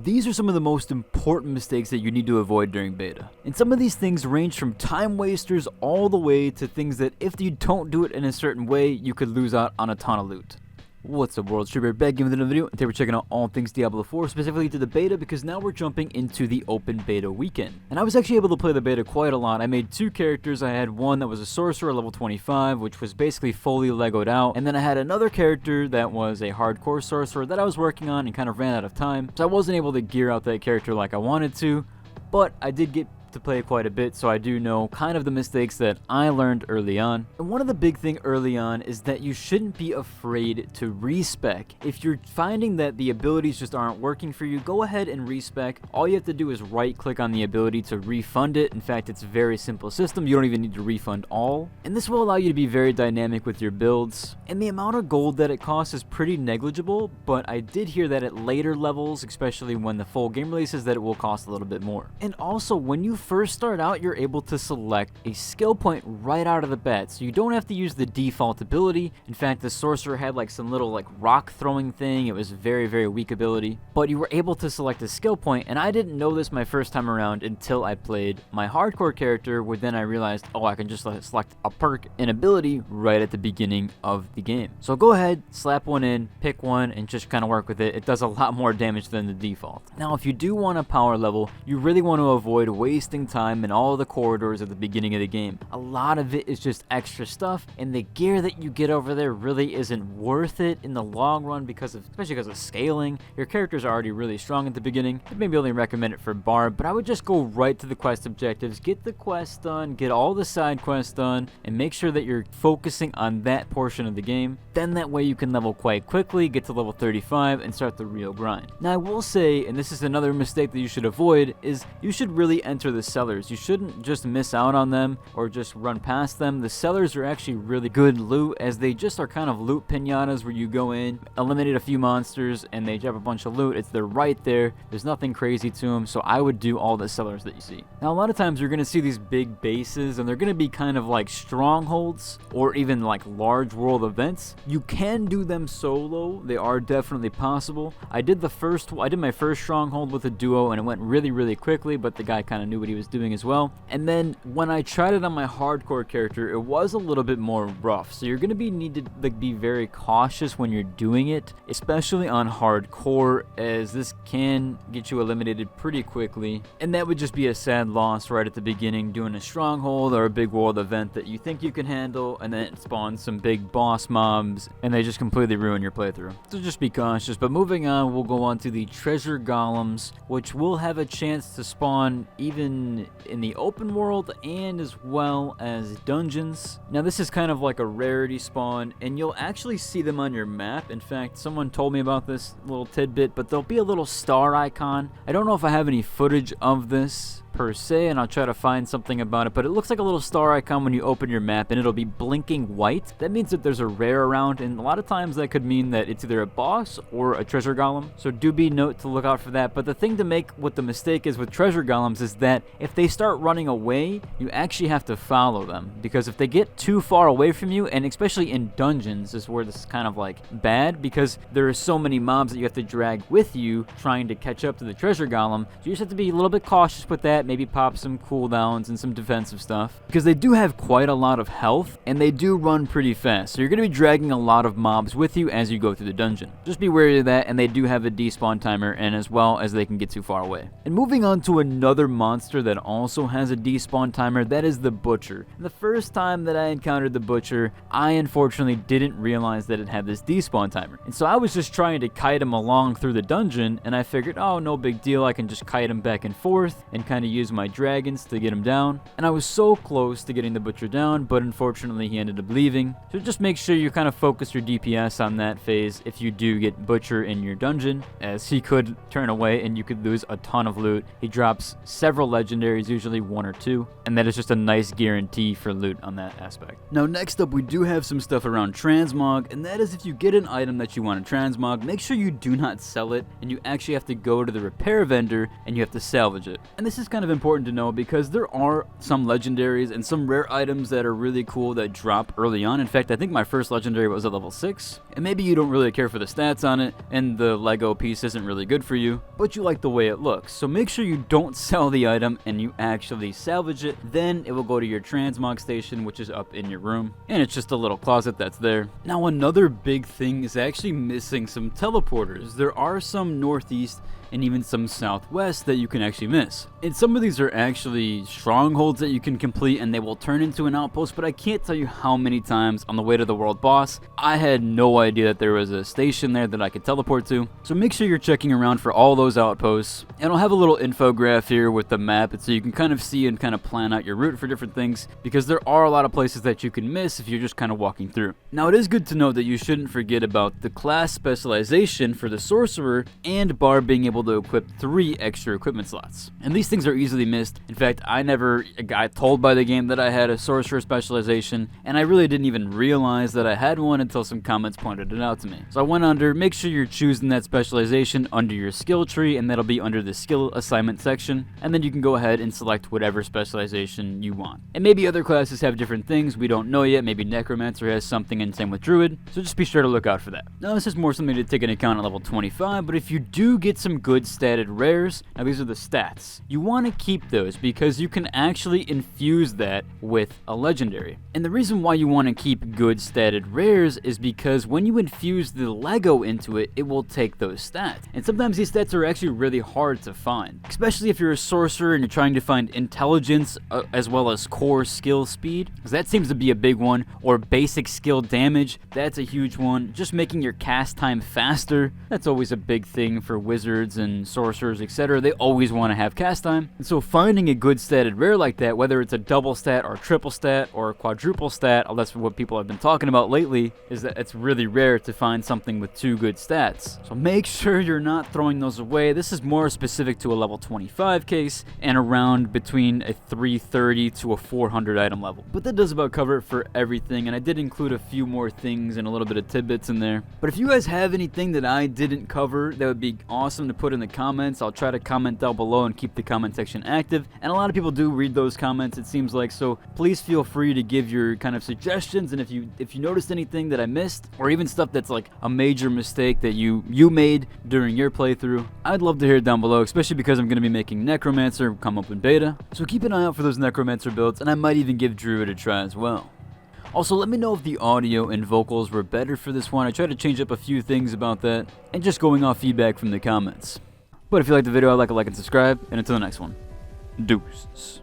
These are some of the most important mistakes that you need to avoid during beta. And some of these things range from time wasters all the way to things that if you don't do it in a certain way, you could lose out on a ton of loot. What's up, world? Streamer back giving another video, and today we're checking out all things Diablo 4, specifically to the beta, because now we're jumping into the open beta weekend. And I was actually able to play the beta quite a lot. I made two characters. I had one that was a sorcerer, level 25, which was basically fully legoed out, and then I had another character that was a hardcore sorcerer that I was working on and kind of ran out of time, so I wasn't able to gear out that character like I wanted to, but I did get to play quite a bit, so I do know kind of the mistakes that I learned early on. And one of the big thing early on is that you shouldn't be afraid to respec. If you're finding that the abilities just aren't working for you, go ahead and respec. All you have to do is right click on the ability to refund it. In fact, it's a very simple system. You don't even need to refund all, and this will allow you to be very dynamic with your builds. And the amount of gold that it costs is pretty negligible, but I did hear that at later levels, especially when the full game releases, that it will cost a little bit more. And also, when you first start out, you're able to select a skill point right out of the bat, so you don't have to use the default ability. In fact, the sorcerer had like some little like rock throwing thing. It was very weak ability, but you were able to select a skill point, and I didn't know this my first time around until I played my hardcore character, where then I realized, oh, I can just select a perk and ability right at the beginning of the game. So go ahead, slap one in, pick one, and just kind of work with it. It does a lot more damage than the default. Now, if you do want a power level, you really want to avoid wasting time in all the corridors at the beginning of the game. A lot of it is just extra stuff, and the gear that you get over there really isn't worth it in the long run, especially because of scaling. Your characters are already really strong at the beginning. I'd maybe only recommend it for Barb, but I would just go right to the quest objectives, get the quest done, get all the side quests done, and make sure that you're focusing on that portion of the game. Then that way you can level quite quickly, get to level 35, and start the real grind. Now I will say, and this is another mistake that you should avoid, is you should really enter the cellars. You shouldn't just miss out on them or just run past them. The cellars are actually really good loot, as they just are kind of loot pinatas where you go in, eliminate a few monsters, and they drop a bunch of loot. They're right there. There's nothing crazy to them, so I would do all the cellars that you see. Now, a lot of times you're going to see these big bases, and they're going to be kind of like strongholds or even like large world events. You can do them solo. They are definitely possible. I did my first stronghold with a duo, and it went really quickly, but the guy kind of knew what he was doing as well. And then when I tried it on my hardcore character, it was a little bit more rough. So you're going to need to be very cautious when you're doing it, especially on hardcore, as this can get you eliminated pretty quickly. And that would just be a sad loss right at the beginning, doing a stronghold or a big world event that you think you can handle, and then it spawns some big boss mobs, and they just completely ruin your playthrough. So just be cautious. But moving on, we'll go on to the treasure golems, which will have a chance to spawn even in the open world and as well as dungeons. Now, this is kind of like a rarity spawn, and you'll actually see them on your map. In fact, someone told me about this little tidbit, but there'll be a little star icon. I don't know if I have any footage of this per se, and I'll try to find something about it, but it looks like a little star icon when you open your map, and it'll be blinking white. That means that there's a rare around, and a lot of times that could mean that it's either a boss or a treasure golem, so do be note to look out for that. But the thing to make what the mistake is with treasure golems is that if they start running away, you actually have to follow them, because if they get too far away from you, and especially in dungeons is where this is kind of like bad, because there are so many mobs that you have to drag with you trying to catch up to the treasure golem, so you just have to be a little bit cautious with that. Maybe pop some cooldowns and some defensive stuff, because they do have quite a lot of health, and they do run pretty fast, so you're going to be dragging a lot of mobs with you as you go through the dungeon. Just be wary of that, and they do have a despawn timer, and as well as they can get too far away. And moving on to another monster that also has a despawn timer, that is the Butcher. And the first time that I encountered the Butcher, I unfortunately didn't realize that it had this despawn timer, and so I was just trying to kite him along through the dungeon, and I figured, oh, no big deal, I can just kite him back and forth and kind of use my dragons to get him down. And I was so close to getting the Butcher down, but unfortunately he ended up leaving. So just make sure you kind of focus your DPS on that phase if you do get Butcher in your dungeon, as he could turn away and you could lose a ton of loot. He drops several legendaries, usually 1 or 2, and that is just a nice guarantee for loot on that aspect. Now next up, we do have some stuff around Transmog, and that is if you get an item that you want to Transmog, make sure you do not sell it, and you actually have to go to the repair vendor and you have to salvage it. And this is kind of important to know because there are some legendaries and some rare items that are really cool that drop early on. In fact, I think my first legendary was at level 6, and maybe you don't really care for the stats on it, and the Lego piece isn't really good for you, but you like the way it looks. So make sure you don't sell the item and you actually salvage it. Then it will go to your Transmog station, which is up in your room, and it's just a little closet that's there. Now another big thing is actually missing some teleporters. There are some northeast and even some southwest that you can actually miss. And some of these are actually strongholds that you can complete and they will turn into an outpost, but I can't tell you how many times on the way to the world boss, I had no idea that there was a station there that I could teleport to. So make sure you're checking around for all those outposts. And I'll have a little infograph here with the map so you can kind of see and kind of plan out your route for different things, because there are a lot of places that you can miss if you're just kind of walking through. Now it is good to know that you shouldn't forget about the class specialization for the sorcerer and Bard being able to equip 3 extra equipment slots. And these things are easily missed. In fact, I never got told by the game that I had a sorcerer specialization, and I really didn't even realize that I had one until some comments pointed it out to me. So I went under, make sure you're choosing that specialization under your skill tree, and that'll be under the skill assignment section, and then you can go ahead and select whatever specialization you want. And maybe other classes have different things, we don't know yet. Maybe Necromancer has something, and same with Druid, so just be sure to look out for that. Now this is more something to take into account at level 25, but if you do get some good statted rares, now these are the stats, you want to keep those because you can actually infuse that with a legendary. And the reason why you want to keep good statted rares is because when you infuse the Lego into it, it will take those stats. And sometimes these stats are actually really hard to find, especially if you're a sorcerer and you're trying to find intelligence as well as core skill speed, because that seems to be a big one, or basic skill damage, that's a huge one. Just making your cast time faster, that's always a big thing for wizards and sorcerers, etc. They always want to have cast time. And so finding a good statted rare like that, whether it's a double stat or triple stat or quadruple stat, that's what people have been talking about lately, is that it's really rare to find something with 2 good stats. So make sure you're not throwing those away. This is more specific to a level 25 case and around between a 330 to a 400 item level. But that does about cover it for everything, and I did include a few more things and a little bit of tidbits in there. But if you guys have anything that I didn't cover, that would be awesome to put in the comments. I'll try to comment down below and keep the comment section active, and a lot of people do read those comments, it seems like, so please feel free to give your kind of suggestions. And if you noticed anything that I missed, or even stuff that's like a major mistake that you made during your playthrough, I'd love to hear it down below, especially because I'm going to be making Necromancer come up in beta, so keep an eye out for those Necromancer builds, and I might even give Druid a try as well. Also, let me know if the audio and vocals were better for this one. I tried to change up a few things about that, and just going off feedback from the comments. But if you liked the video, I'd like a like and subscribe, and until the next one, deuces.